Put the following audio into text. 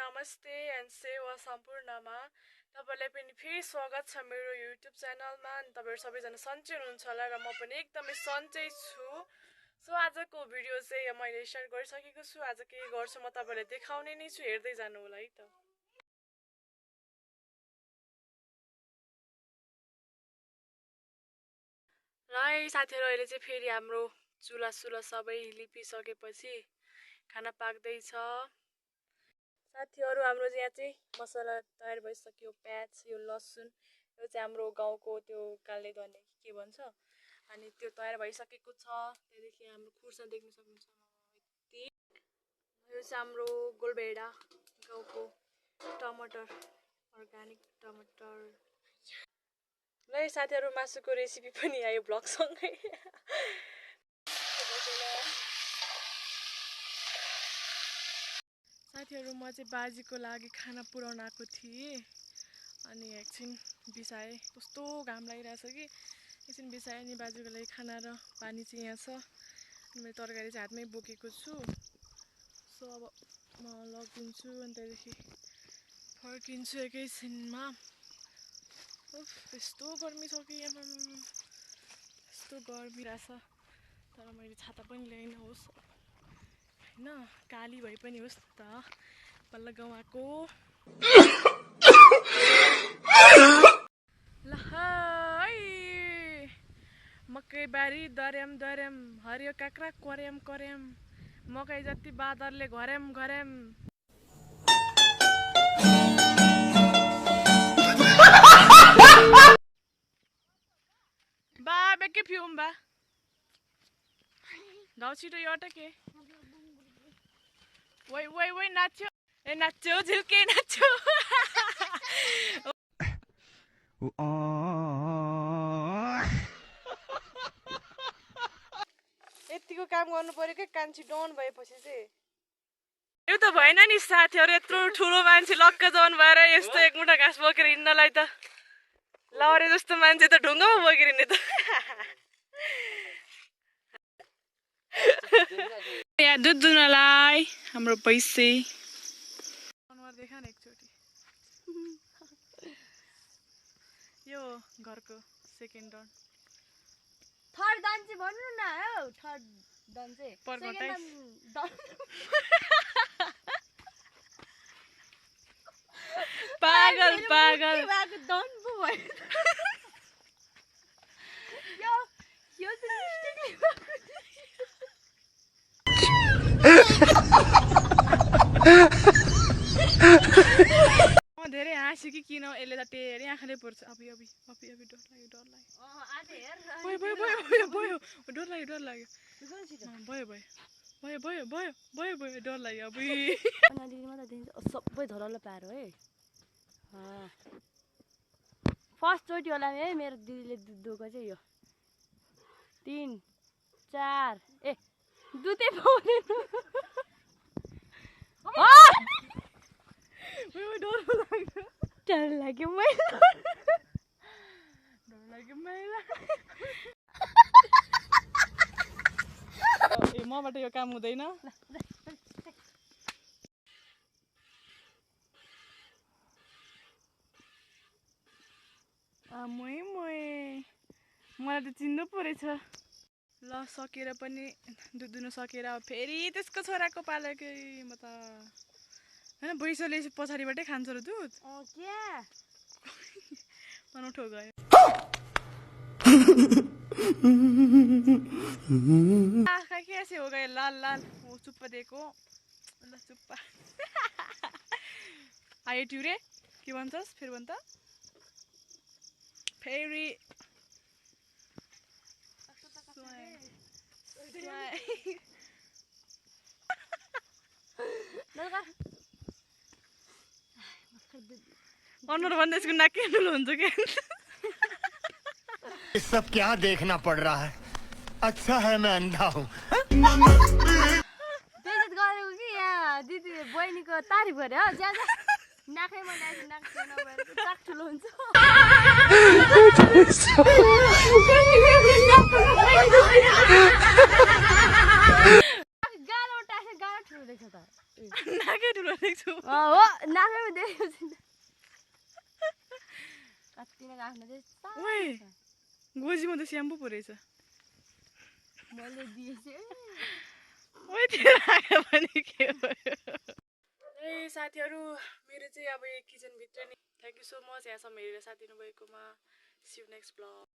नमस्ते एन्ड सेवा सम्पूर्णमा तपाईलाई पनि फेरि स्वागत छ मेरो युट्युब च्यानलमा। अनि तपाईहरु सबैजना सन्चै हुनुहुन्छ होला र म पनि एकदमै सन्चै छु। सो आजको भिडियो चाहिँ मैले स्टार्ट गरिसकेको छु। आज के गर्छु म तपाईलाई देखाउने नै छु, हेर्दै जानु होला है त। र साथीहरु अहिले चाहिँ फेरि हाम्रो चुला सबै लिपिसकेपछि खाना पाक्दै छ। साथीहरु हाम्रो यहाँ चाहिँ मसला तयार भइसक्यो। प्याज, यो लसुन, यो चाहिँ हाम्रो गाउँको त्यो काले धनिया के भन्छ, अनि त्यो तयार भइसकेको छ। त्यहाँदेखि हाम्रो खुर्सा देख्न सक्नुहुन्छ। यो चाहिँ हाम्रो गोलभेडा गाउँको टमाटर, अर्गानिक टमाटर। ल साथीहरु मासुको रेसिपी पनि आयो ब्लग सँगै। साथीहरु म चाहिँ बाजीको लागि खाना पुर्याउन आएको थिएँ, अनि एकछिन बिसाएँ। कस्तो घाम लागिरहेछ कि एकछिन बिसाएँ। अनि बाजुको लागि खाना र पानी चाहिँ यहाँ छ। अनि मैले तरकारी चाहिँ हातमै बोकेको छु। सो अब म लगिदिन्छु अनि त्यहाँदेखि फर्किन्छु एकैछिनमा। उफ, यस्तो गर्मी छ कि यहाँ, यस्तो गर्मी रहेछ। तर मैले छाता पनि ल्याइन होस् होइन, काली भए पनि होस् त बल्ल गाउँ आएको। ल मकै बारी दर्याम दर्याम, हरियो काक्रा कर्याम कर्याम, मकै जति बादरले घर्याम घर्याम। बा बेके फिउम बा गाउँ छिटो यो के वै वै वै नाच्यो, ए नाच्यो झिल्के नाच्यो। यतिको काम गर्नु पर्यो कि कान्छी डन भएपछि चाहिँ। यो त भएन नि साथीहरु, यत्रो ठुलो मान्छे लक्क जवान भएर यस्तो एक मुठा घाँस बोकेर हिँड्नलाई त लहरे जस्तो मान्छे त ढुङ्गामा बोकेर हिँड्ने त। यहाँ दुध दुनलाई हाम्रो पैसे देखा न एकचोटि। यो घरको सेकेन्ड डन, थर्ड डन चाहिँ भन्नु न हौ। थर्ड डन चाहिँ पागल पागल डन पो भयो। यो चाहिँ म धेरै हाँस्यो कि किन यसले त टेरी आँखाले पर्छ। अब डर लाग्यो, डर लाग्यो, डर लाग्यो, भयो भयो भयो भयो, डर लाग्यो, डर लाग्यो, भयो भयो भयो भयो भयो भयो भयो, डर लाग्यो। अब सबै धरल पारो है। फर्स्ट चोटि होला है मेरो दिदीले दुध दुको चाहिँ यो 3 4 ए दुधै पाउँदैन। डर लाग्यो मैला, डर लाग्यो मैला। ए मबाट यो काम हुँदैन। मलाई त चिन्नु परेछ। ल सकेर पनि दुध दुन सकेर फेरि त्यसको छोराको पालेकै म त होइन। बैसले पछाडिबाटै खान्छ र दुध। अनौठो गयो। के ऐसे हो गए लाल लाल, वो चुप्पा दिएको। ल चुप्पा आयो ट्युरे के भन्छस् फेरि भन् त फेरि। अनुहार भन्दा यसको नाक के ठुलो हुन्छ क्या। ये सब क्या देखना पड़ रहा है? अच्छा है मैं अंधा हूँ। बेइज्जत गरेको कि यहाँ दिदी बहिनीको तारिफ गरे हो। ज्यादा नाकैमा नाक नाक नभएर नाक ठुलो हुन्छ। गालो टासे गालो ठुलो देख्छ। त नाकै ठुलो देख्छु हो नाकैमा देखेको छैन कति नै आफ्नो चाहिँ ओए गोजीमा त स्याम्पू पो रहेछ मैले दिएछु ओए त्यो आयो भने के भयो ए साथीहरू मेरो चाहिँ अब यो किचनभित्र नि थ्याङ्क यू सो मच यहाँसम्म हेरेर साथ दिनुभएकोमा सी यू नेक्स्ट ब्लग